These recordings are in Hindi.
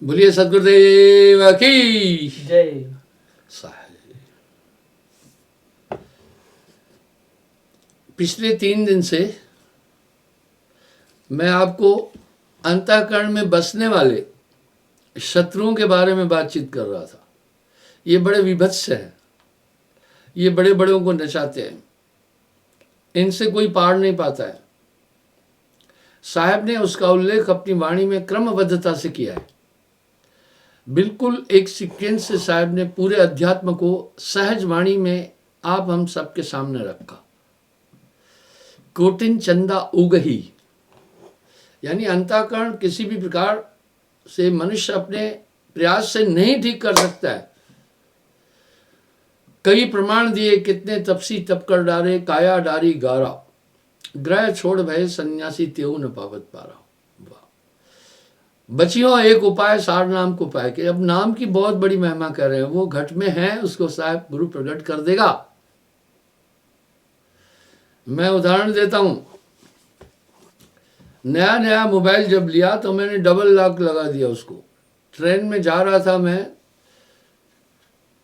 बोलिए सदगुरुदेव की जय। पिछले 3 दिन से मैं आपको अंतःकरण में बसने वाले शत्रुओं के बारे में बातचीत कर रहा था। ये बड़े विभत्स हैं, ये बड़े बड़ों को नचाते हैं, इनसे कोई पार नहीं पाता है। साहब ने उसका उल्लेख अपनी वाणी में क्रमबद्धता से किया है। बिल्कुल एक सीक्वेंस से साहब ने पूरे अध्यात्म को सहज वाणी में आप हम सबके सामने रखा। कोटिन चंदा उगही, यानी अंतःकरण किसी भी प्रकार से मनुष्य अपने प्रयास से नहीं ठीक कर सकता है। कई प्रमाण दिए, कितने तपसी तप कर डारे, काया डारी गारा, ग्रह छोड़ भय सन्यासी तेऊ न पावत पारा। बचियों एक उपाय सार नाम को पाए के। अब नाम की बहुत बड़ी महिमा कर रहे हैं, वो घट में है, उसको साहब गुरु प्रकट कर देगा। मैं उदाहरण देता हूं, नया मोबाइल जब लिया तो मैंने डबल लॉक लगा दिया उसको। ट्रेन में जा रहा था मैं,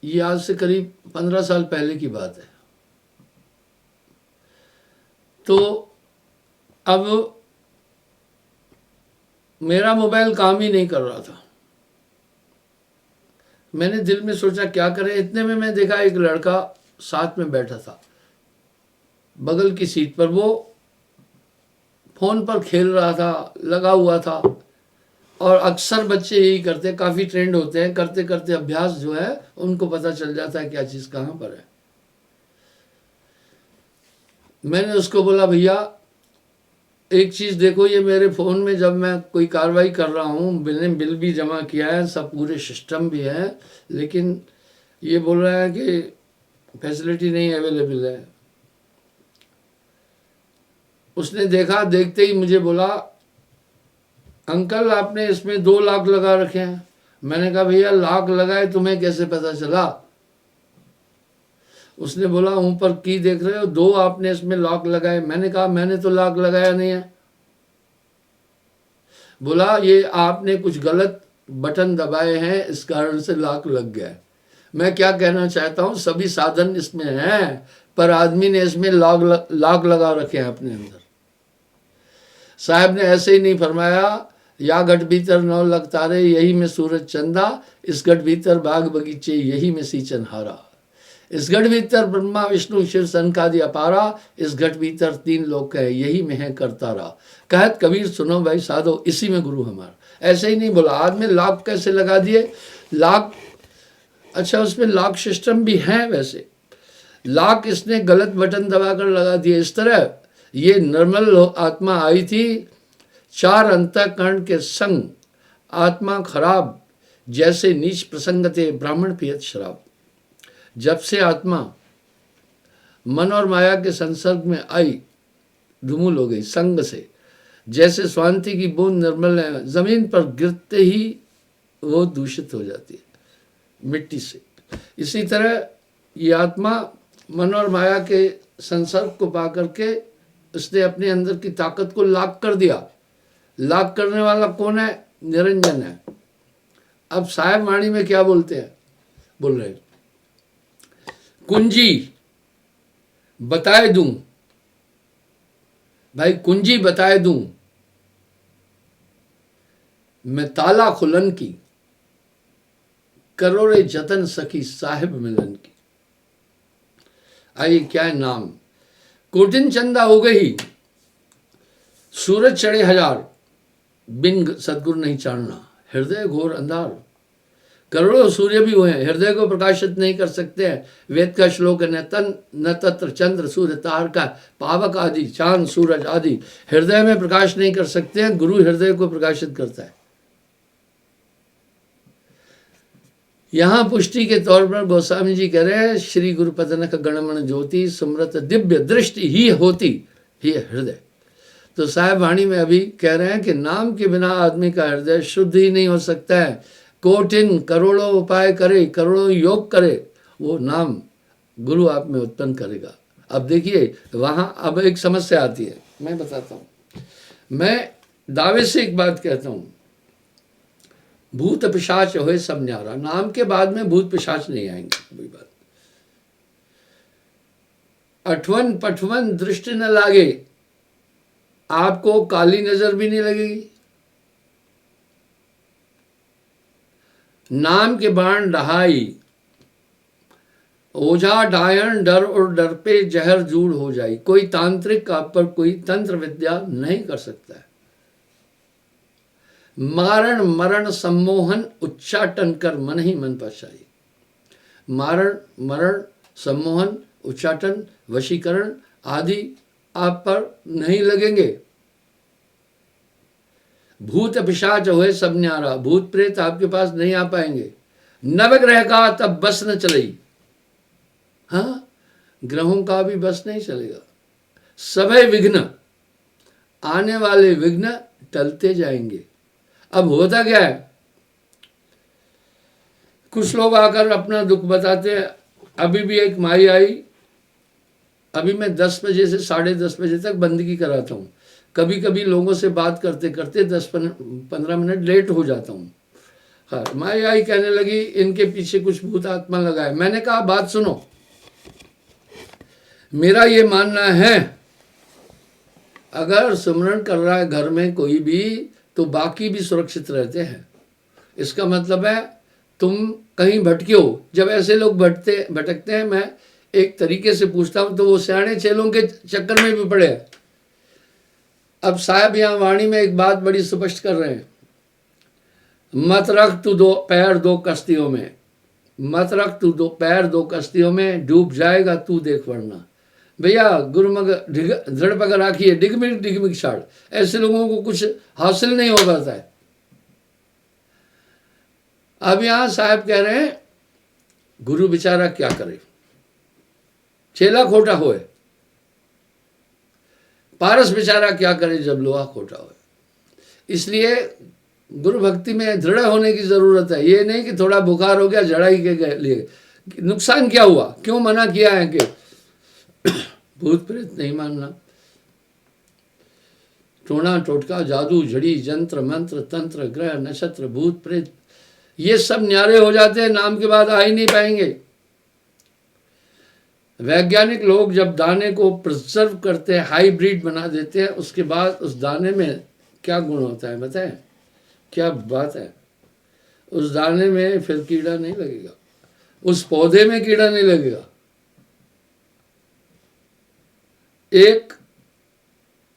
ये आज से करीब 15 साल पहले की बात है। तो अब मेरा मोबाइल काम ही नहीं कर रहा था। मैंने दिल में सोचा क्या करें। इतने में मैं देखा एक लड़का साथ में बैठा था बगल की सीट पर, वो फोन पर खेल रहा था, लगा हुआ था। और अक्सर बच्चे यही करते, काफ़ी ट्रेंड होते हैं, करते करते अभ्यास जो है उनको पता चल जाता है क्या चीज़ कहाँ पर है। मैंने उसको बोला, भैया एक चीज़ देखो, ये मेरे फ़ोन में जब मैं कोई कार्रवाई कर रहा हूँ, मैंने बिल भी जमा किया है, सब पूरे सिस्टम भी है, लेकिन ये बोल रहा है कि फैसिलिटी नहीं अवेलेबल है। उसने देखा, देखते ही मुझे बोला, अंकल आपने इसमें 2 लाख लगा रखे हैं। मैंने कहा भैया लाख लगाए तुम्हें कैसे पता चला? उसने बोला ऊपर की देख रहे हो, 2 आपने इसमें लॉक लगाए। मैंने कहा मैंने तो लॉक लगाया नहीं है। बोला ये आपने कुछ गलत बटन दबाए हैं, इस कारण से लॉक लग गया। मैं क्या कहना चाहता हूं, सभी साधन इसमें हैं, पर आदमी ने इसमें लॉक लगा रखे हैं अपने अंदर। साहब ने ऐसे ही नहीं फरमाया, या गढ़ भीतर 9 लख तारे, यही में सूरज चंदा, इस गढ़ भीतर बाग बगीचे, यही में सींचन हारा। इस गढ़ भीतर ब्रह्मा विष्णु शिव सनकादि अपारा, इस गढ़ भीतर 3 लोक है, यही में है करतारा। कहत कबीर सुनो भाई साधो, इसी में गुरु हमारा। ऐसे ही नहीं बोला। आज में लॉक कैसे लगा दिए? लॉक, अच्छा उसमें लॉक सिस्टम भी है वैसे, लॉक इसने गलत बटन दबाकर लगा दिए। इस तरह ये निर्मल आत्मा आई थी, 4 अंतःकरण के संग आत्मा खराब, जैसे नीच प्रसंगते ब्राह्मण पियत शराब। जब से आत्मा मन और माया के संसर्ग में आई, धूमिल हो गई संग से, जैसे स्वांति की बूंद निर्मल है, जमीन पर गिरते ही वो दूषित हो जाती है मिट्टी से। इसी तरह ये आत्मा मन और माया के संसर्ग को पा करके उसने अपने अंदर की ताकत को लाक कर दिया। लाक करने वाला कौन है? निरंजन है। अब साहेब वाणी में क्या बोलते हैं? बोल रहे कुंजी बताए दूं, भाई कुंजी बताए दूं, मैं ताला खुलन की, करोड़े जतन सखी साहिब मिलन की। आइए क्या है नाम? कोटिन चंदा हो गई, सूरज चढ़े 1000, बिन सदगुरु नहीं चाड़ना, हृदय घोर अंधार। करोड़ों सूर्य भी हुए हैं, हृदय को प्रकाशित नहीं कर सकते हैं। वेद का श्लोक है, न तत्र चंद्र सूर्य तारका पावक आदि, चांद सूरज आदि हृदय में प्रकाश नहीं कर सकते हैं। गुरु हृदय को प्रकाशित करता है। यहाँ पुष्टि के तौर पर गोस्वामी जी कह रहे हैं, श्री गुरुपदनक गणमण ज्योति सुमृत दिव्य दृष्टि ही होती, ही हृदय। तो साहेब वाणी में अभी कह रहे हैं कि नाम के बिना आदमी का हृदय शुद्ध ही नहीं हो सकता है। कोटिन करोड़ों उपाय करे, करोड़ों योग करे, वो नाम गुरु आप में उत्पन्न करेगा। अब देखिए वहाँ अब एक समस्या आती है, मैं बताता हूँ। मैं दावे से एक बात कहता हूँ, भूत पिशाच होए सब न्यारा। नाम के बाद में भूत पिशाच नहीं आएंगे कोई बात। अठवन पठवन दृष्टि न लागे, आपको काली नजर भी नहीं लगेगी। नाम के बाण ढहाई, ओझा डायन डर और डर पे जहर जूड़ हो जाए। कोई तांत्रिक आप पर कोई तंत्र विद्या नहीं कर सकता है। मारण मरण सम्मोहन उच्चाटन कर मन ही मन पछाई। मारण मरण सम्मोहन उच्चाटन वशीकरण आदि आप पर नहीं लगेंगे। भूत पिशाच होए सब न्यारा, भूत प्रेत आपके पास नहीं आ पाएंगे। नवग्रह का तब बस न चलेगी। हाँ, ग्रहों का भी बस नहीं चलेगा। सभे विघ्न, आने वाले विघ्न टलते जाएंगे। अब होता क्या है, कुछ लोग आकर अपना दुख बताते हैं। अभी भी एक माई आई, अभी मैं 10 बजे से 10:30 बजे तक बंदगी कराता हूँ। कभी कभी लोगों से बात करते करते 10-15 मिनट लेट हो जाता हूँ। हाँ, माई आई, कहने लगी इनके पीछे कुछ भूत आत्मा लगा है। मैंने कहा बात सुनो, मेरा ये मानना है अगर सुमरण कर रहा है घर में कोई भी, तो बाकी भी सुरक्षित रहते हैं। इसका मतलब है तुम कहीं भटके हो। जब ऐसे लोग भटकते हैं, मैं एक तरीके से पूछता हूं तो वो सियाने चेलों के चक्कर में भी पड़े हैं। अब साहब यहाँ वाणी में एक बात बड़ी स्पष्ट कर रहे हैं, मत रख तू दो पैर दो कश्तियों में, मत रख तू दो पैर दो कश्तियों में, डूब जाएगा तू देख वरना। भैया गुरुमग दृढ़ पकड़ राखिए, डिगमिग डिगमिग छाड़। ऐसे लोगों को कुछ हासिल नहीं हो पाता है। अब यहां साहब कह रहे हैं गुरु बेचारा क्या करे, चेला खोटा होए, पारस बेचारा क्या करे जब लोहा खोटा होए। इसलिए गुरु भक्ति में दृढ़ होने की जरूरत है। ये नहीं कि थोड़ा बुखार हो गया जड़ाई के लिए, नुकसान क्या हुआ, क्यों मना किया है कि भूत प्रेत नहीं मानना। टोना टोटका जादू जड़ी जंत्र मंत्र तंत्र ग्रह नक्षत्र भूत प्रेत ये सब न्यारे हो जाते हैं, नाम के बाद आ ही नहीं पाएंगे। वैज्ञानिक लोग जब दाने को प्रिजर्व करते हैं, हाइब्रिड बना देते हैं, उसके बाद उस दाने में क्या गुण होता है बताएं, क्या बात है। उस दाने में फिर कीड़ा नहीं लगेगा, उस पौधे में कीड़ा नहीं लगेगा। एक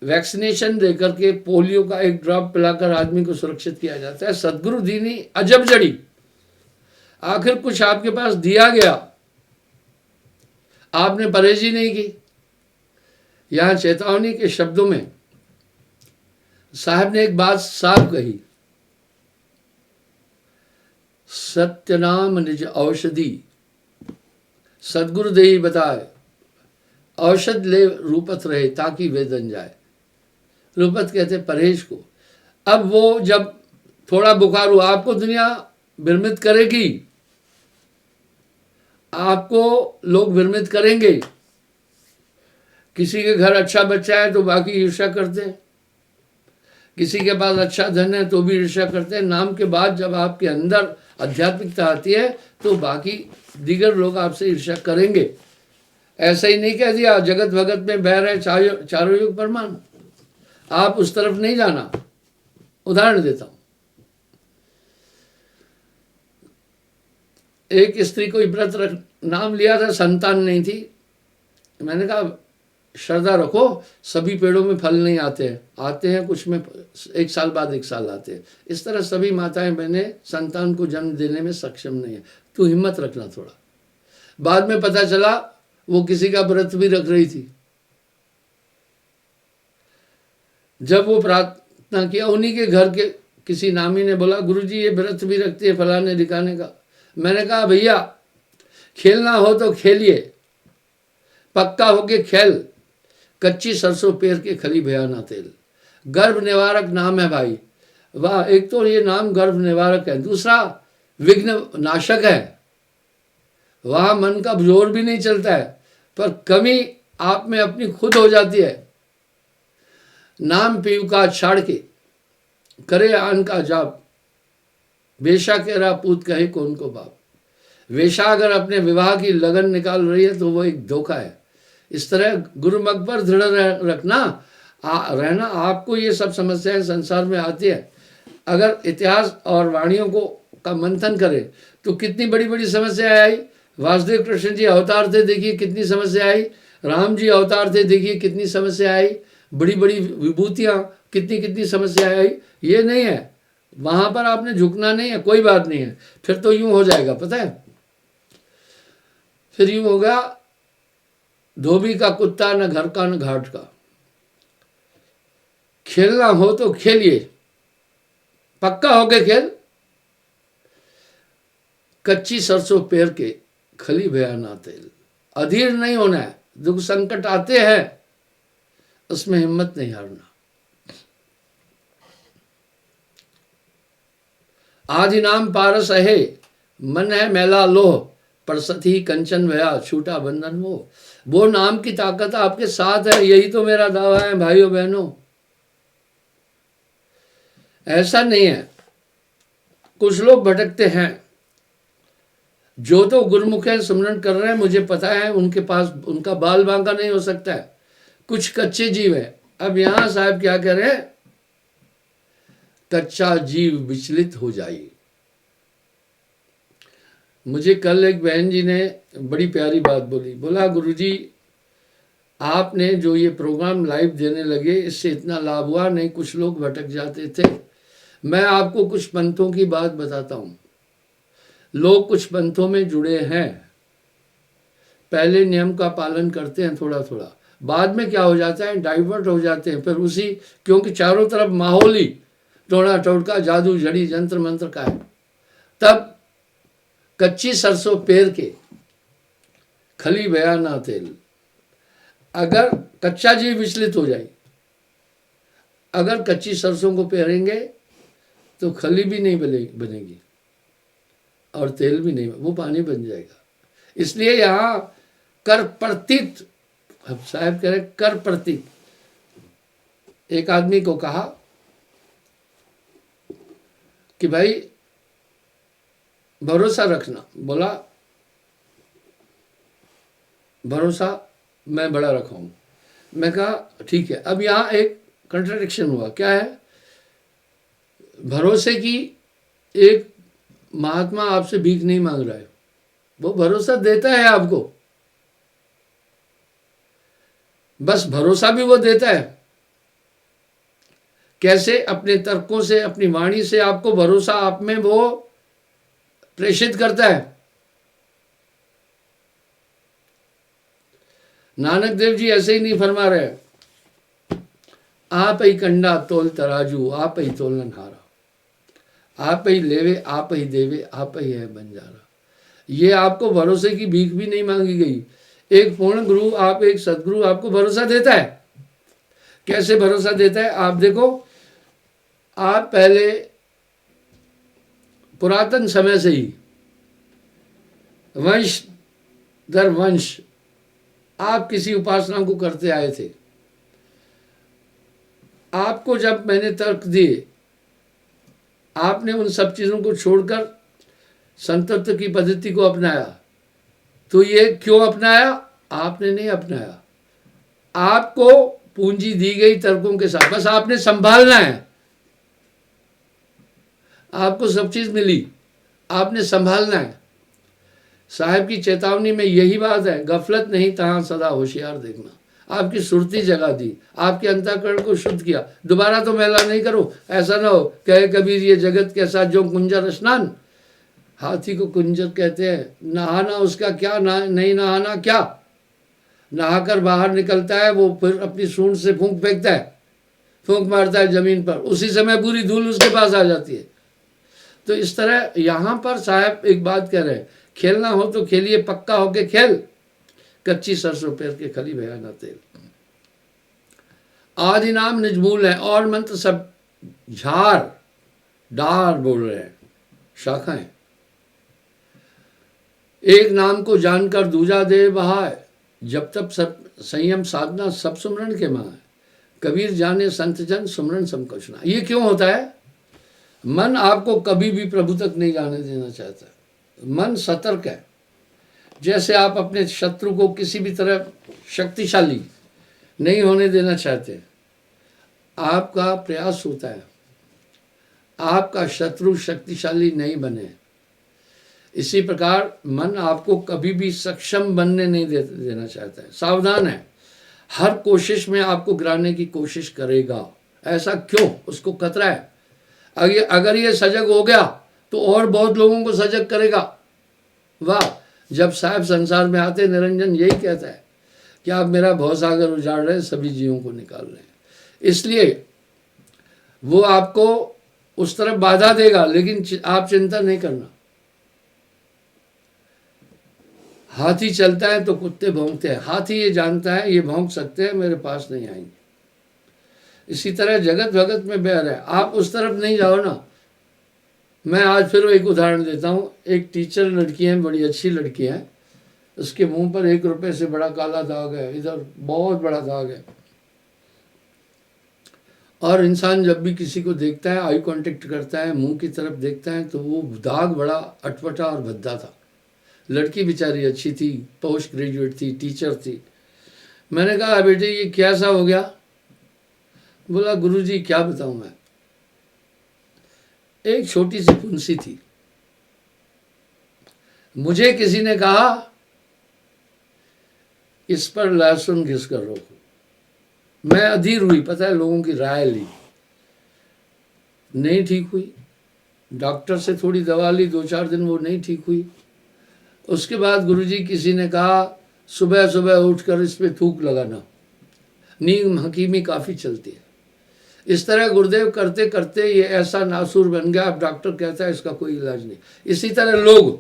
वैक्सीनेशन देकर के पोलियो का एक ड्रॉप पिलाकर आदमी को सुरक्षित किया जाता है। सदगुरु दीनी अजब जड़ी, आखिर कुछ आपके पास दिया गया, आपने परहेजी नहीं की। यहां चेतावनी के शब्दों में साहब ने एक बात साफ कही, सत्य नाम निज औषधि, सदगुरु देही बताए औषध ले रूपत रहे ताकि वेदन जाए। रूपत कहते परहेज को। अब वो जब थोड़ा बुखार हुआ, आपको दुनिया भ्रमित करेगी, आपको लोग भ्रमित करेंगे। किसी के घर अच्छा बच्चा है तो बाकी ईर्ष्या करते हैं, किसी के पास अच्छा धन है तो भी ईर्ष्या करते हैं। नाम के बाद जब आपके अंदर आध्यात्मिकता आती है तो बाकी दीगर लोग आपसे ईर्ष्या करेंगे। ऐसा ही नहीं कह दिया जगत भगत में बह रहे चारों युग परमान, आप उस तरफ नहीं जाना। उदाहरण देता हूं, एक स्त्री कोई व्रत रख, नाम लिया था, संतान नहीं थी। मैंने कहा श्रद्धा रखो, सभी पेड़ों में फल नहीं आते हैं, आते हैं कुछ में 1 साल बाद 1 साल आते हैं। इस तरह सभी माताएं बहनें संतान को जन्म देने में सक्षम नहीं है, तू हिम्मत रखना थोड़ा। बाद में पता चला वो किसी का व्रत भी रख रही थी। जब वो प्रार्थना किया, उन्हीं के घर के किसी नामी ने बोला गुरुजी ये व्रत भी रखती है फलाने दिखाने का। मैंने कहा भैया खेलना हो तो खेलिए, पक्का होके खेल, कच्ची सरसों पेर के खली भयाना तेल। गर्भ निवारक नाम है भाई, वाह। एक तो ये नाम गर्भ निवारक है, दूसरा विघ्न नाशक है। वहां मन का जोर भी नहीं चलता है, पर कमी आप में अपनी खुद हो जाती है। नाम पीव का छाड़ के करे आन का जाप, वेश्या कह रहा पूत कहे कौन को बाप। वेश्या अगर अपने विवाह की लगन निकाल रही है तो वो एक धोखा है। इस तरह गुरु मत पर दृढ़ रखना रहना। आपको ये सब समस्याएं संसार में आती है। अगर इतिहास और वाणियों को का मंथन करें तो कितनी बड़ी बड़ी समस्याएं आई। वासुदेव कृष्ण जी अवतार थे, देखिए कितनी समस्या आई। राम जी अवतार थे, देखिए कितनी समस्या आई। बड़ी बड़ी विभूतियाँ, कितनी कितनी समस्या आई। ये नहीं है, वहाँ पर आपने झुकना नहीं है, कोई बात नहीं है। फिर तो यूँ हो जाएगा, पता है, फिर यूँ होगा, धोबी का कुत्ता न घर का न घाट का। खेलना हो तो खेलिए, पक्का होके खेल। कच्ची सरसों पेर के खली भया ना तेल। अधीर नहीं होना है। दुख संकट आते हैं, उसमें हिम्मत नहीं हारना। आदि नाम पारस है, मन है मैला लोह, पर सती कंचन भया छूटा बंधन वो नाम की ताकत आपके साथ है। यही तो मेरा दावा है भाइयों बहनों। ऐसा नहीं है, कुछ लोग भटकते हैं। जो तो गुरुमुख है, सुमरन कर रहे हैं, मुझे पता है उनके पास उनका बाल बांका नहीं हो सकता है। कुछ कच्चे जीव है। अब यहां साहब क्या कह रहे हैं, कच्चा जीव विचलित हो जाए। मुझे कल एक बहन जी ने बड़ी प्यारी बात बोली। बोला गुरुजी आपने जो ये प्रोग्राम लाइव देने लगे, इससे इतना लाभ हुआ, नहीं कुछ लोग भटक जाते थे। मैं आपको कुछ पंथों की बात बताता हूं। लोग कुछ पंथों में जुड़े हैं, पहले नियम का पालन करते हैं थोड़ा थोड़ा, बाद में क्या हो जाता है, डाइवर्ट हो जाते हैं। फिर उसी, क्योंकि चारों तरफ माहौल ही टोना टोटका जादू जड़ी जंत्र मंत्र का है। तब कच्ची सरसों पेर के खली भया ना तेल। अगर कच्चा जीव विचलित हो जाए, अगर कच्ची सरसों को पेरेंगे तो खली भी नहीं बनेगी और तेल भी नहीं, वो पानी बन जाएगा। इसलिए यहां कर प्रतीत, अब साहब कह रहे कर प्रतीत। एक आदमी को कहा कि भाई भरोसा रखना। बोला भरोसा मैं बड़ा रखा हूं। मैं कहा ठीक है। अब यहां एक कंट्राडिक्शन हुआ। क्या है, भरोसे की एक महात्मा आपसे भीख नहीं मांग रहा है, वो भरोसा देता है आपको, बस भरोसा भी वो देता है। कैसे, अपने तर्कों से, अपनी वाणी से आपको भरोसा आप में वो प्रेषित करता है। नानक देव जी ऐसे ही नहीं फरमा रहे, आप ही कंडा तोल तराजू, आप ही तोलन हारा, आप ही लेवे आप ही देवे, आप ही है बंजारा। ये आपको भरोसे की भीख भी नहीं मांगी गई। एक पूर्ण गुरु, आप एक सदगुरु आपको भरोसा देता है। कैसे भरोसा देता है आप देखो। आप पहले पुरातन समय से ही वंश दर वंश आप किसी उपासना को करते आए थे। आपको जब मैंने तर्क दिए, आपने उन सब चीज़ों को छोड़कर संतत्व की पद्धति को अपनाया। तो ये क्यों अपनाया? आपने नहीं अपनाया, आपको पूंजी दी गई तर्कों के साथ, बस आपने संभालना है। आपको सब चीज़ मिली, आपने संभालना है। साहब की चेतावनी में यही बात है, गफलत नहीं तहाँ सदा होशियार देखना। आपकी सुरती जगा दी, आपके अंतःकरण को शुद्ध किया। दोबारा तो मैला नहीं करो। ऐसा ना हो कहे कबीर ये जगत कैसा जो कुंजर स्नान। हाथी को कुंजर कहते हैं। नहाना उसका क्या, नहीं नहाना क्या। नहाकर बाहर निकलता है, वो फिर अपनी सूंड से फूंक फेंकता है, फूंक मारता है जमीन पर, उसी समय पूरी धूल उसके पास आ जाती है। तो इस तरह यहाँ पर साहब एक बात कह रहे हैं, खेलना हो तो खेलिए, पक्का होके खेल। कच्ची सरसों पेर के खली भया ना तेल। आदि नाम निजमूल है, और मंत्र सब झार डार बोल रहे हैं, शाखाएं। एक नाम को जानकर दूजा दे बहाय, जब तब सब संयम साधना सब सुमरन के माँ है। कबीर जाने संत जन सुमरन समकछना। ये क्यों होता है? मन आपको कभी भी प्रभु तक नहीं जाने देना चाहता। मन सतर्क है। जैसे आप अपने शत्रु को किसी भी तरह शक्तिशाली नहीं होने देना चाहते, आपका प्रयास होता है आपका शत्रु शक्तिशाली नहीं बने। इसी प्रकार मन आपको कभी भी सक्षम बनने नहीं देना चाहता है। सावधान है, हर कोशिश में आपको गिराने की कोशिश करेगा। ऐसा क्यों? उसको खतरा है। अगर ये सजग हो गया तो और बहुत लोगों को सजग करेगा। वाह! जब साहब संसार में आते, निरंजन यही कहता है कि आप मेरा भवसागर उजाड़ रहे हैं, सभी जीवों को निकाल रहे हैं। इसलिए वो आपको उस तरफ बाधा देगा, लेकिन आप चिंता नहीं करना। हाथी चलता है तो कुत्ते भौंकते हैं। हाथी ये जानता है ये भौंक सकते हैं, मेरे पास नहीं आएंगे। इसी तरह जगत भगत में बैर है, आप उस तरफ नहीं जाओ ना। मैं आज फिर एक उदाहरण देता हूँ। एक टीचर लड़की है, बड़ी अच्छी लड़की है, उसके मुंह पर 1 रुपये से बड़ा काला दाग है, इधर बहुत बड़ा दाग है। और इंसान जब भी किसी को देखता है, आई कांटेक्ट करता है, मुंह की तरफ देखता है, तो वो दाग बड़ा अटपटा और भद्दा था। लड़की बेचारी अच्छी थी, पोस्ट ग्रेजुएट थी, टीचर थी। मैंने कहा बेटे ये कैसा हो गया? बोला गुरुजी क्या बताऊं मैं, एक छोटी सी फुंसी थी। मुझे किसी ने कहा इस पर लहसुन घिस कर रोको। मैं अधीर हुई, पता है, लोगों की राय ली, नहीं ठीक हुई। डॉक्टर से थोड़ी दवा ली, 2-4 दिन वो नहीं ठीक हुई। उसके बाद गुरुजी किसी ने कहा सुबह सुबह उठकर इस पे थूक लगाना, नीम हकीमी काफ़ी चलती है। इस तरह गुरुदेव करते करते ये ऐसा नासूर बन गया। अब डॉक्टर कहता है इसका कोई इलाज नहीं। इसी तरह लोग,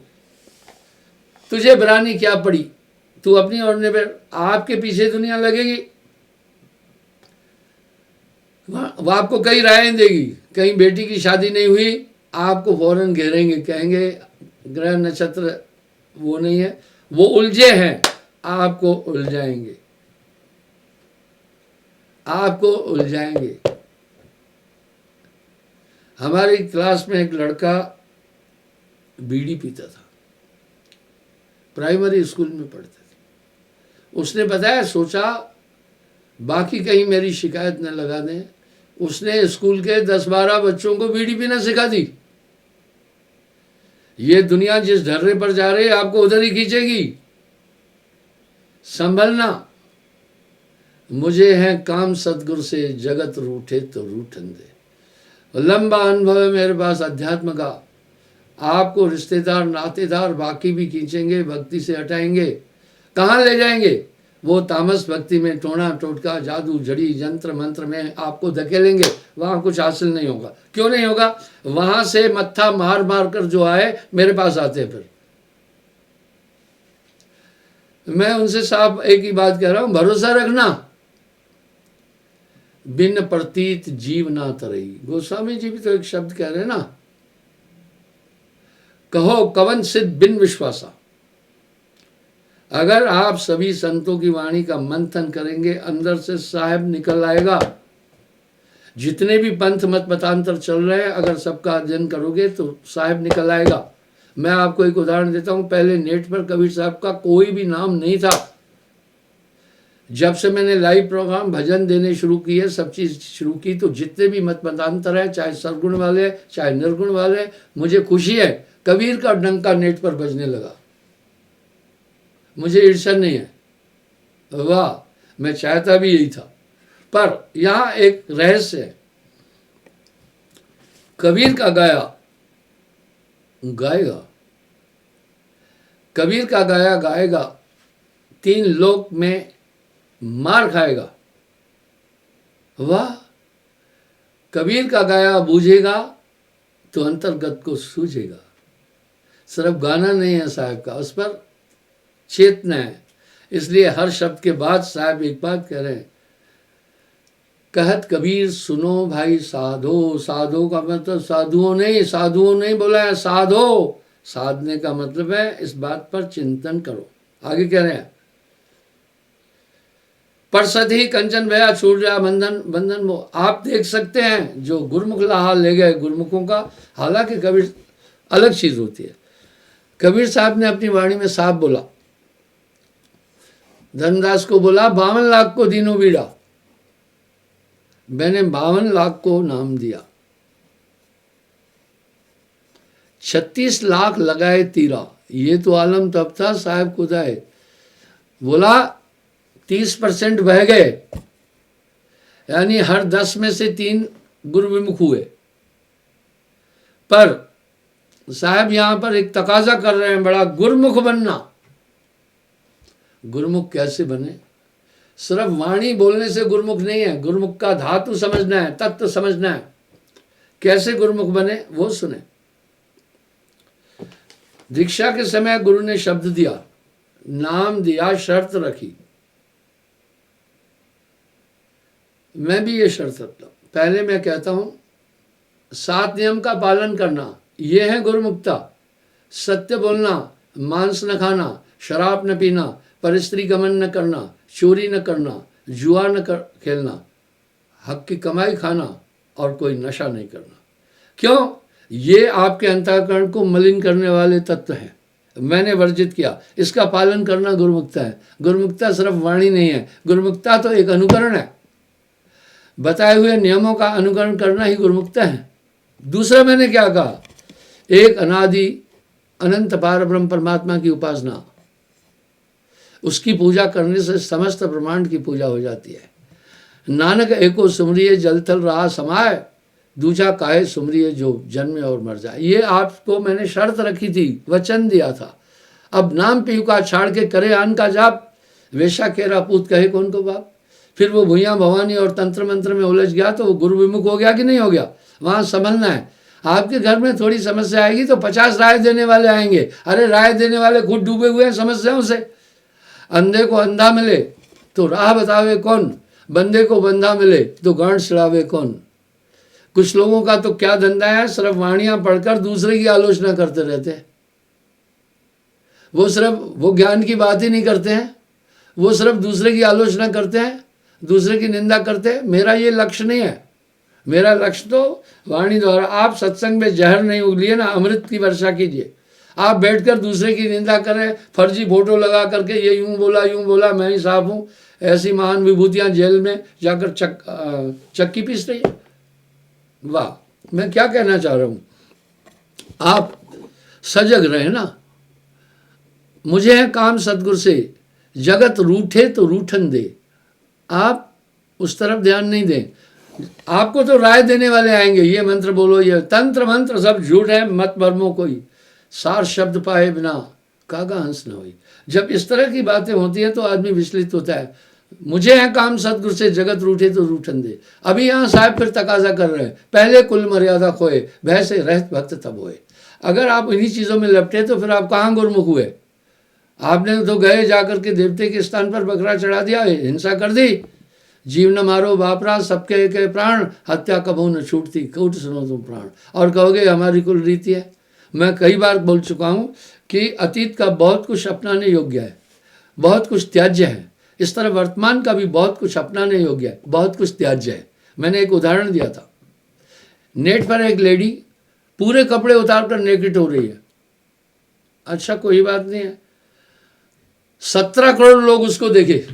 तुझे बनानी क्या पड़ी, तू अपनी ओढ़ने पर, आपके पीछे दुनिया लगेगी। वो आपको कई राय देगी। कहीं बेटी की शादी नहीं हुई, आपको फौरन घेरेंगे, कहेंगे ग्रह नक्षत्र वो नहीं है, वो उलझे हैं, आपको उलझाएंगे, आपको उलझाएंगे। हमारी क्लास में एक लड़का बीड़ी पीता था, प्राइमरी स्कूल में पढ़ते थे। उसने बताया, सोचा बाकी कहीं मेरी शिकायत न लगा दें, उसने स्कूल के 10-12 बच्चों को बीड़ी पीना सिखा दी। ये दुनिया जिस ढर्रे पर जा रही है आपको उधर ही खींचेगी, संभलना। मुझे है काम सतगुरु से, जगत रूठे तो रूठन दे। लंबा अनुभव है मेरे पास अध्यात्म का। आपको रिश्तेदार नातेदार बाकी भी खींचेंगे, भक्ति से हटाएंगे। कहाँ ले जाएंगे? वो तामस भक्ति में, टोना टोटका जादू जड़ी यंत्र मंत्र में आपको धकेलेंगे। वहाँ कुछ हासिल नहीं होगा। क्यों नहीं होगा? वहाँ से मत्था मार मार कर जो आए मेरे पास आते हैं। फिर मैं उनसे साफ एक ही बात कह रहा हूँ, भरोसा रखना। बिन प्रतीत जीव ना तरई। गोस्वामी जी भी तो एक शब्द कह रहे हैं ना, कहो कवन सिद्ध बिन विश्वासा। अगर आप सभी संतों की वाणी का मंथन करेंगे, अंदर से साहेब निकल आएगा। जितने भी पंथ मत मतांतर चल रहे हैं, अगर सबका अध्ययन करोगे तो साहेब निकल आएगा। मैं आपको एक उदाहरण देता हूं। पहले नेट पर कबीर साहब का कोई भी नाम नहीं था। जब से मैंने लाइव प्रोग्राम भजन देने शुरू किए, सब चीज़ शुरू की, तो जितने भी मत मतांतर है, चाहे सरगुण वाले चाहे निर्गुण वाले, मुझे खुशी है कबीर का डंका नेट पर बजने लगा। मुझे ईर्ष्या नहीं है, वाह, मैं चाहता भी यही था। पर यहाँ एक रहस्य है, कबीर का गाया गाएगा, कबीर का गाया गाएगा, 3 लोक में मार खाएगा। वाह, कबीर का गाया बूझेगा तो अंतर्गत को सूझेगा। सिर्फ गाना नहीं है साहब का, उस पर चेतना है। इसलिए हर शब्द के बाद साहब एक बात कह रहे हैं, कहत कबीर सुनो भाई साधो। साधो का मतलब साधुओं नहीं बोला है, साधो। साधने का मतलब है इस बात पर चिंतन करो। आगे कह रहे हैं, परसत ही कंचन भया छूट गया बंधन बंधन मोह। आप देख सकते हैं जो गुरमुख हाल ले गए गुरमुखों का। हालांकि कबीर अलग चीज होती है। कबीर साहब ने अपनी वाणी में साफ बोला, धनदास को बोला 52 लाख को दीनों बीड़ा, मैंने 52 लाख को नाम दिया, 36 लाख लगाए तीरा। ये तो आलम तब था साहब खुदाए। बोला 30% बह गए, यानी हर 10 में से 3 गुरुविमुख हुए। पर साहब यहां पर एक तकाजा कर रहे हैं बड़ा, गुरुमुख बनना। गुरुमुख कैसे बने? सिर्फ वाणी बोलने से गुरुमुख नहीं है, गुरुमुख का धातु समझना है, तत्व समझना है। कैसे गुरुमुख बने वो सुने। दीक्षा के समय गुरु ने शब्द दिया, नाम दिया, शर्त रखी। मैं भी ये शर्त रखता हूं। पहले मैं कहता हूं 7 नियम का पालन करना, ये है गुरुमुखता। सत्य बोलना, मांस न खाना, शराब न पीना, परस्त्री गमन न करना, चोरी न करना, जुआ न खेलना, हक की कमाई खाना और कोई नशा नहीं करना। क्यों? ये आपके अंतःकरण को मलिन करने वाले तत्व हैं। मैंने वर्जित किया, इसका पालन करना गुरुमुखता है। गुरुमुखता सिर्फ वाणी नहीं है, गुरुमुखता तो एक अनुकरण है। बताए हुए नियमों का अनुकरण करना ही गुरुमुखता है। दूसरा मैंने क्या कहा? एक अनादि अनंत पारब्रह्म परमात्मा की उपासना, उसकी पूजा करने से समस्त ब्रह्मांड की पूजा हो जाती है। नानक एको सुमरिए जल थल रहा समाये, दूजा काहे सुमरिए जो जन्मे और मर जाए। ये आपको मैंने शर्त रखी थी, वचन दिया था। अब नाम पीऊ का छाड़ के करे आन का जाप, वेशा केरा पूत कहे कौन को बाप। फिर वो भूया भवानी और तंत्र मंत्र में उलझ गया तो वो गुरु विमुख हो गया कि नहीं हो गया? वहां संभलना है। आपके घर में थोड़ी समस्या आएगी तो 50 राय देने वाले आएंगे। अरे राय देने वाले खुद डूबे हुए हैं समस्याओं से। अंधे को अंधा मिले तो राह बतावे कौन, बंदे को बंधा मिले तो गांठ छिड़ावे कौन। कुछ लोगों का तो क्या धंधा है, सिर्फ वाणियां पढ़कर दूसरे की आलोचना करते रहते हैं। वो ज्ञान की बात ही नहीं करते हैं, वो सिर्फ दूसरे की आलोचना करते हैं, दूसरे की निंदा करते हैं। मेरा ये लक्ष्य नहीं है। मेरा लक्ष्य तो वाणी द्वारा, आप सत्संग में जहर नहीं उगलिए ना, अमृत की वर्षा कीजिए। आप बैठकर दूसरे की निंदा करें, फर्जी फोटो लगा करके ये यूं बोला मैं ही साफ हूं, ऐसी महान विभूतियां जेल में जाकर चक्की पीस रही है। वाह, मैं क्या कहना चाह रहा हूं, आप सजग रहे ना। मुझे है काम सतगुरु से, जगत रूठे तो रूठन दे। आप उस तरफ ध्यान नहीं दें। आपको तो राय देने वाले आएंगे, ये मंत्र बोलो, ये तंत्र मंत्र सब झूठ है, मत बरमो कोई, सार शब्द पाए बिना कागा हंस न होई। जब इस तरह की बातें होती है तो आदमी विचलित होता है। मुझे है काम सतगुरु से, जगत रूठे तो रूठन दे। अभी यहाँ साहब फिर तकाजा कर रहे हैं, पहले कुल मर्यादा खोए, भय से रहत भक्त तब होए। अगर आप इन्हीं चीज़ों में लपटे तो फिर आप कहाँ गुरमुख हुए? आपने तो गए जाकर के देवते के स्थान पर बकरा चढ़ा दिया, हिंसा कर दी, जीव न मारो बापरा सबके के प्राण, हत्या कबहू न छूटती कूट सुनो तुम प्राण। और कहोगे हमारी कुल रीति है। मैं कई बार बोल चुका हूँ कि अतीत का बहुत कुछ अपनाने योग्य है, बहुत कुछ त्याज्य है। इस तरह वर्तमान का भी बहुत कुछ अपनाने योग्य है, बहुत कुछ त्याज्य है। मैंने एक उदाहरण दिया था, नेट पर एक लेडी पूरे कपड़े उतार कर नेकेड हो रही है। अच्छा कोई बात नहीं है, 17 करोड़ लोग उसको देखे,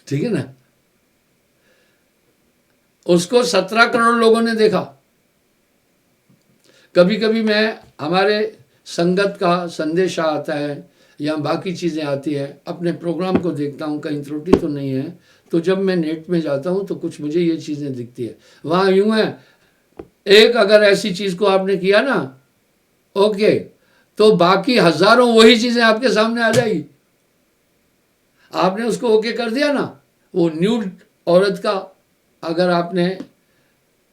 ठीक है ना, उसको 17 करोड़ लोगों ने देखा। कभी कभी मैं, हमारे संगत का संदेशा आता है या बाकी चीज़ें आती है, अपने प्रोग्राम को देखता हूँ, कहीं त्रुटि तो नहीं है, तो जब मैं नेट में जाता हूँ तो कुछ मुझे ये चीज़ें दिखती है। वहाँ यूँ है, एक अगर ऐसी चीज़ को आपने किया ना ओके, तो बाकी हजारों वही चीज़ें आपके सामने आ जाएगी। आपने उसको ओके कर दिया ना, वो न्यूड औरत का अगर आपने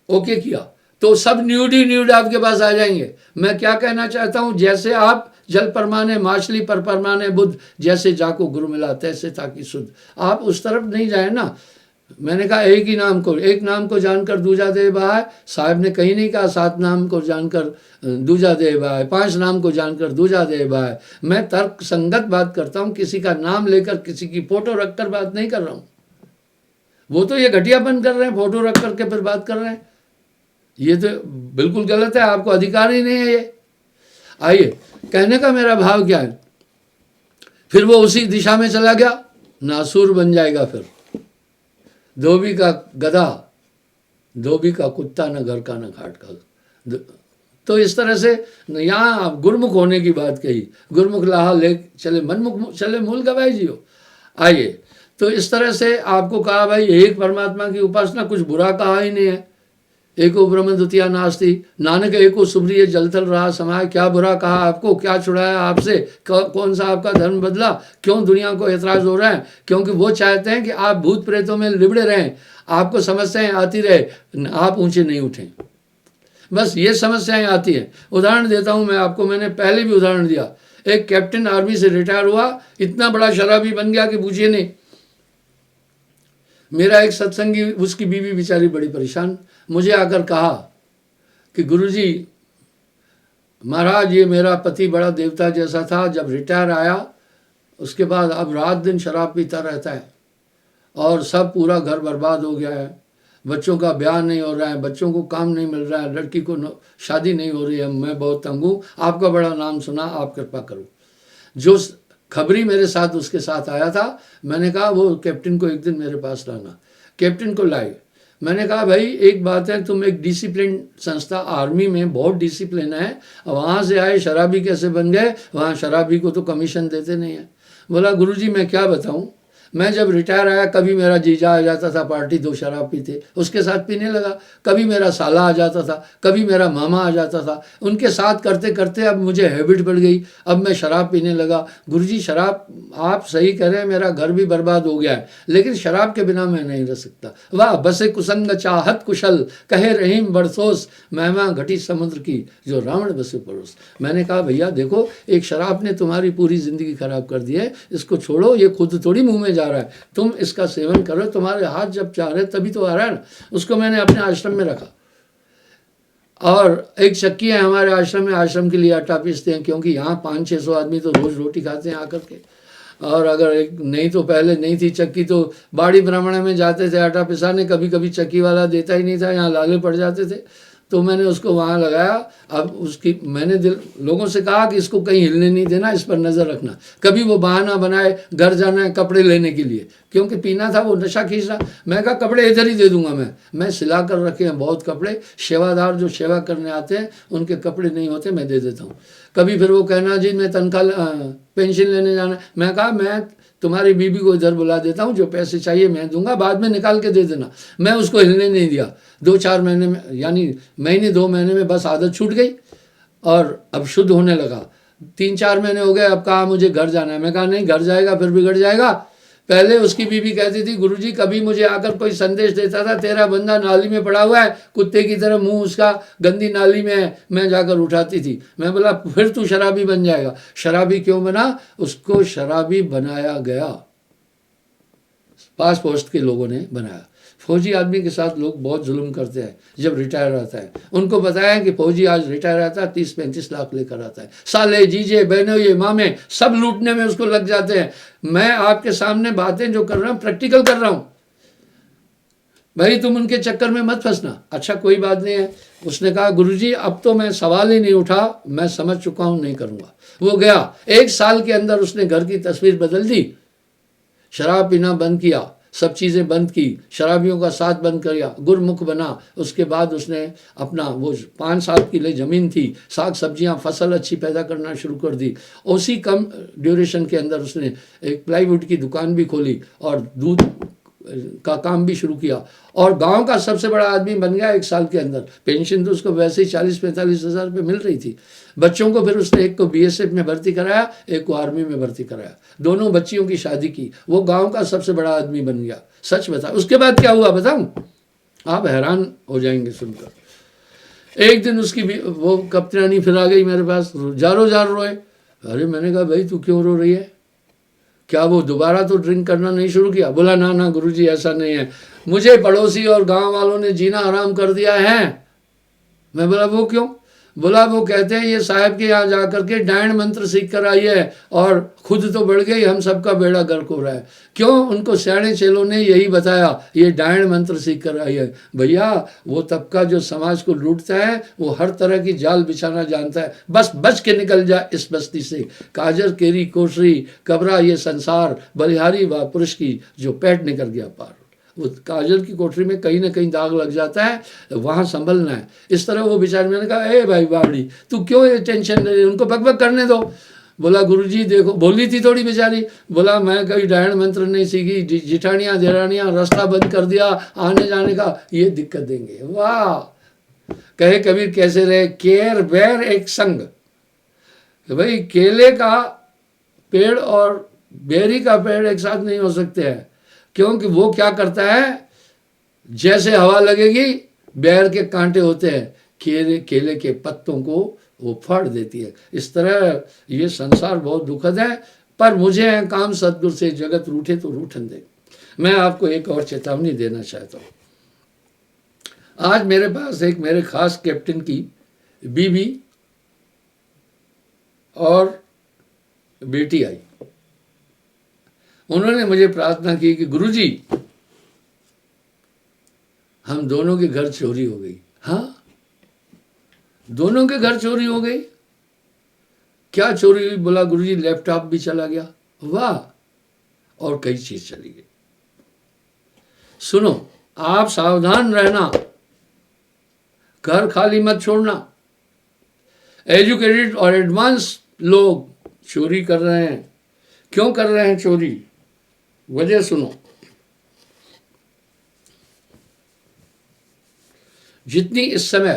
ओके किया तो सब न्यूड ही न्यूड आपके पास आ जाएंगे। मैं क्या कहना चाहता हूं, जैसे आप जल परमाने माछली पर परमाने बुद्ध, जैसे जाको गुरु मिला तैसे ताकि शुद्ध। आप उस तरफ नहीं जाए ना। मैंने कहा एक ही नाम को, एक नाम को जानकर दूजा दे बाय। साहब ने कहीं नहीं कहा 7 नाम को जानकर दूजा दे बाय, 5 नाम को जानकर दूजा दे बाय। मैं तर्क संगत बात करता हूँ, किसी का नाम लेकर किसी की फोटो रखकर बात नहीं कर रहा हूँ। वो तो ये घटियापन कर रहे हैं, फोटो रख करके फिर बात कर रहे हैं। ये तो बिल्कुल गलत है, आपको अधिकार ही नहीं है ये। आइए, कहने का मेरा भाव क्या है, फिर वो उसी दिशा में चला गया, नासूर बन जाएगा फिर। धोबी का गधा, धोबी का कुत्ता, न घर का न घाट का। तो इस तरह से यहाँ आप गुरमुख होने की बात कही, गुरमुख लाहा ले चले मनमुख चले मूल गवाई जियो। आइए, तो इस तरह से आपको कहा भाई एक परमात्मा की उपासना, कुछ बुरा कहा ही नहीं है। एको ब्रह्म द्वितीया नास्ति, नानक एको सुब्रिय जलथल रहा समाय। क्या बुरा कहा आपको, क्या छुड़ाया आपसे, कौन सा आपका धर्म बदला, क्यों दुनिया को एतराज हो रहा है? क्योंकि वो चाहते हैं कि आप भूत प्रेतों में लिबड़े रहें, आपको समस्याएं आती रहे, आप ऊंचे नहीं उठें। बस ये समस्याएं आती हैं। उदाहरण देता हूं मैं आपको, मैंने पहले भी उदाहरण दिया। एक कैप्टन आर्मी से रिटायर हुआ, इतना बड़ा शराबी बन गया कि पूछिए नहीं। मेरा एक सत्संगी, उसकी बीवी बेचारी बड़ी परेशान, मुझे आकर कहा कि गुरुजी महाराज, ये मेरा पति बड़ा देवता जैसा था, जब रिटायर आया उसके बाद अब रात दिन शराब पीता रहता है और सब पूरा घर बर्बाद हो गया है। बच्चों का ब्याह नहीं हो रहा है, बच्चों को काम नहीं मिल रहा है, लड़की को शादी नहीं हो रही है। मैं बहुत तंग हूँ, आपका बड़ा नाम सुना, आप कृपा करो। जो खबरी मेरे साथ उसके साथ आया था, मैंने कहा वो कैप्टन को एक दिन मेरे पास लाना। कैप्टन को लाए। मैंने कहा भाई एक बात है, तुम एक डिसिप्लिन संस्था, आर्मी में बहुत डिसिप्लिन है, वहाँ से आए शराबी कैसे बन गए? वहाँ शराबी को तो कमीशन देते नहीं है। बोला गुरुजी मैं क्या बताऊँ, मैं जब रिटायर आया, कभी मेरा जीजा आ जाता था, पार्टी 2 शराब पीते, उसके साथ पीने लगा। कभी मेरा साला आ जाता था, कभी मेरा मामा आ जाता था, उनके साथ करते करते अब मुझे हैबिट पड़ गई, अब मैं शराब पीने लगा। गुरुजी शराब, आप सही कह रहे हैं, मेरा घर भी बर्बाद हो गया है, लेकिन शराब के बिना मैं नहीं रह सकता। वाह बसे कुसंग चाहत कुशल, कहे रहीम बरसोस, महिमा घटी समुद्र की, जो रावण बसे पड़ोस। मैंने कहा भैया देखो, एक शराब ने तुम्हारी पूरी जिंदगी खराब कर दी है, इसको छोड़ो, ये खुद थोड़ी मुंह में रहा है, तुम इसका सेवन करो, तुम्हारे हाथ जब चाह रहे तभी तो आ रहा है ना। उसको मैंने अपने आश्रम में रखा। और एक चक्की है हमारे आश्रम में, आश्रम के लिए आटा पीसते हैं, क्योंकि यहाँ 500-600 आदमी तो रोज रोटी खाते हैं आकर के। और अगर एक नहीं तो पहले नहीं थी चक्की, तो बाड़ी ब्राह्मण में जाते थे आटा पिसाने, कभी कभी चक्की वाला देता ही नहीं था, यहाँ लाले पड़ जाते थे, तो मैंने उसको वहाँ लगाया। अब उसकी मैंने लोगों से कहा कि इसको कहीं हिलने नहीं देना, इस पर नज़र रखना, कभी वो बहाना बनाए घर जाना है कपड़े लेने के लिए, क्योंकि पीना था, वो नशा खींच रहा। मैं कहा कपड़े इधर ही दे दूंगा, मैं सिला कर रखे हैं बहुत कपड़े, सेवादार जो सेवा करने आते हैं उनके कपड़े नहीं होते, मैं दे देता हूँ। कभी फिर वो कहना जी मैं तनख्वाह पेंशन लेने जाना, मैं कहा मैं तुम्हारी बीबी को इधर बुला देता हूँ, जो पैसे चाहिए मैं दूंगा, बाद में निकाल के दे देना। मैं उसको हिलने नहीं दिया। 2-4 महीने में, यानी महीने 2 महीने में बस आदत छूट गई और अब शुद्ध होने लगा। 3-4 महीने हो गए, अब कहा मुझे घर जाना है। मैं कहा नहीं, घर जाएगा फिर बिगड़ जाएगा। पहले उसकी बीबी कहती थी गुरुजी कभी मुझे आकर कोई संदेश देता था, तेरा बंदा नाली में पड़ा हुआ है, कुत्ते की तरह मुंह उसका गंदी नाली में है, मैं जाकर उठाती थी। मैं बोला फिर तू शराबी बन जाएगा। शराबी क्यों बना? उसको शराबी बनाया गया, पास पोस्ट के लोगों ने बनाया। फौजी आदमी के साथ लोग बहुत जुल्म करते हैं जब रिटायर आता है। उनको बताया कि फौजी आज रिटायर आता है 30-35 लाख लेकर आता है, साले जीजे बहनों मामे सब लूटने में उसको लग जाते हैं। मैं आपके सामने बातें जो कर रहा हूँ प्रैक्टिकल कर रहा हूँ, भाई तुम उनके चक्कर में मत फंसना। अच्छा कोई बात नहीं है। उसने कहा गुरुजी अब तो मैं सवाल ही नहीं उठा, मैं समझ चुका हूँ, नहीं करूँगा। वो गया, 1 साल के अंदर उसने घर की तस्वीर बदल दी, शराब पीना बंद किया, सब चीज़ें बंद की, शराबियों का साथ बंद किया, गुरमुख बना। उसके बाद उसने अपना वो 5 साल की लिए ज़मीन थी, साग सब्जियां फसल अच्छी पैदा करना शुरू कर दी। उसी कम ड्यूरेशन के अंदर उसने एक प्लाईवुड की दुकान भी खोली और दूध का काम भी शुरू किया और गांव का सबसे बड़ा आदमी बन गया 1 साल के अंदर। पेंशन तो उसको वैसे ही 40-45 हज़ार रुपये मिल रही थी। बच्चों को फिर उसने एक को BSF में भर्ती कराया, एक को आर्मी में भर्ती कराया, दोनों बच्चियों की शादी की। वो गांव का सबसे बड़ा आदमी बन गया। सच बता, उसके बाद क्या हुआ बताऊं? आप हैरान हो जाएंगे सुनकर। एक दिन उसकी वो कप्तानी फिर आ गई मेरे पास, जारो जार रोए। अरे मैंने कहा भाई तू क्यों रो रही है, क्या वो दोबारा तो ड्रिंक करना नहीं शुरू किया? बोला ना ना गुरुजी ऐसा नहीं है, मुझे पड़ोसी और गांव वालों ने जीना आराम कर दिया है। मैं बोला वो क्यों? बोला वो कहते हैं ये साहब के यहाँ जा करके डायन मंत्र सीख कर आई है और खुद तो बढ़ गई, हम सबका बेड़ा गर्क हो रहा है। क्यों? उनको सियाणे चेलों ने यही बताया, ये डायन मंत्र सीख कर आई है। भैया वो तबका जो समाज को लूटता है वो हर तरह की जाल बिछाना जानता है, बस बच के निकल जा इस बस्ती से। काजर केरी कोसरी कबरा ये संसार, बलिहारी व पुरुष की जो पेट निकल गया पार। वो काजल की कोठरी में कहीं ना कहीं दाग लग जाता है, वहाँ संभलना है। इस तरह वो बेचारे, मैंने कहा ए भाई बावड़ी तू क्यों ये टेंशन ले रही, उनको बकबक करने दो। बोला गुरुजी देखो, बोली थी थोड़ी बेचारी, बोला मैं कभी डायन मंत्र नहीं सीखी, जिठानियाँ देरानियाँ रास्ता बंद कर दिया आने जाने का, ये दिक्कत देंगे। वाह, कहे कबीर कैसे रहे, केर बैर एक संग। भाई केले का पेड़ और बेरी का पेड़ एक साथ नहीं हो सकते हैं, क्योंकि वो क्या करता है, जैसे हवा लगेगी बैर के कांटे होते हैं, केले के पत्तों को वो फाड़ देती है। इस तरह ये संसार बहुत दुखद है, पर मुझे है काम सतगुरु से, जगत रूठे तो रूठन दे। मैं आपको एक और चेतावनी देना चाहता हूँ। आज मेरे पास एक मेरे खास कैप्टन की बीवी और बेटी आई। उन्होंने मुझे प्रार्थना की कि गुरुजी हम दोनों के घर चोरी हो गई। हाँ, दोनों के घर चोरी हो गई। क्या चोरी हुई? बोला गुरुजी लैपटॉप भी चला गया। वाह, और कई चीज चली गई। सुनो, आप सावधान रहना, घर खाली मत छोड़ना। एजुकेटेड और एडवांस लोग चोरी कर रहे हैं। क्यों कर रहे हैं चोरी? वजह सुनो। जितनी इस समय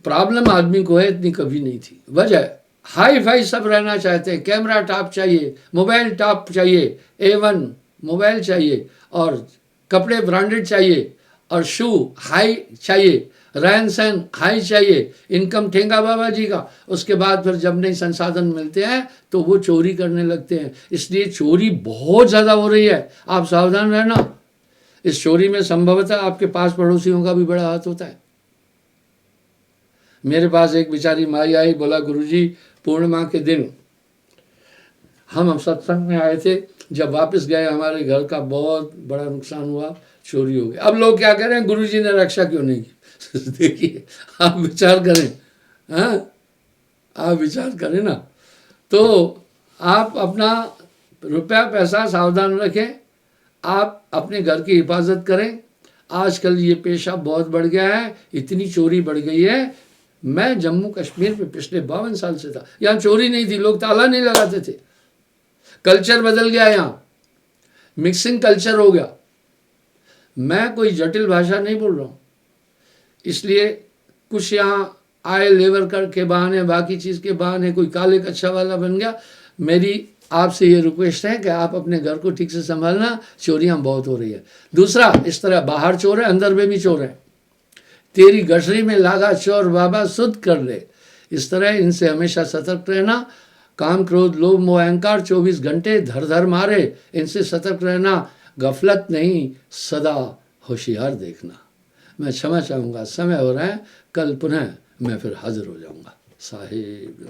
प्रॉब्लम आदमी को है इतनी कभी नहीं थी। वजह, हाई फाई सब रहना चाहते हैं, कैमरा टॉप चाहिए, मोबाइल टॉप चाहिए, A1 मोबाइल चाहिए, और कपड़े ब्रांडेड चाहिए, और शू हाई चाहिए, रहन सहन हाई चाहिए, इनकम ठेंगा बाबा जी का। उसके बाद फिर जब नहीं संसाधन मिलते हैं तो वो चोरी करने लगते हैं। इसलिए चोरी बहुत ज़्यादा हो रही है, आप सावधान रहना। इस चोरी में संभवतः आपके पास पड़ोसियों का भी बड़ा हाथ होता है। मेरे पास एक बेचारी माई आई, बोला गुरुजी पूर्णिमा के दिन हम सत्संग में आए थे, जब वापस गए हमारे घर का बहुत बड़ा नुकसान हुआ, चोरी हो गई। अब लोग क्या कह रहे हैं, गुरुजी ने रक्षा क्यों नहीं की? देखिए, आप विचार करें। हाँ, आप विचार करें ना। तो आप अपना रुपया पैसा सावधान रखें, आप अपने घर की हिफाजत करें। आजकल ये पेशा बहुत बढ़ गया है, इतनी चोरी बढ़ गई है। मैं जम्मू कश्मीर में पिछले 52 साल से था, यहाँ चोरी नहीं थी, लोग ताला नहीं लगाते थे। कल्चर बदल गया, यहाँ मिक्सिंग कल्चर हो गया। मैं कोई जटिल भाषा नहीं बोल रहा हूँ, इसलिए कुछ यहाँ आय लेबर कर के बहाने, बाकी चीज़ के बहाने कोई काले कच्चा वाला बन गया। मेरी आपसे ये रिक्वेस्ट है कि आप अपने घर को ठीक से संभालना, चोरियाँ बहुत हो रही है। दूसरा, इस तरह बाहर चोर है, अंदर में भी चोर है। तेरी गठरी में लागा चोर बाबा सुध कर ले। इस तरह इनसे हमेशा सतर्क रहना। काम क्रोध लोभ मोह अहंकार 24 घंटे धर धर मारे, इनसे सतर्क रहना। गफलत नहीं, सदा होशियार देखना। मैं क्षमा चाहूँगा, समय हो रहा है, कल पुनः मैं फिर हाजिर हो जाऊँगा। साहिब।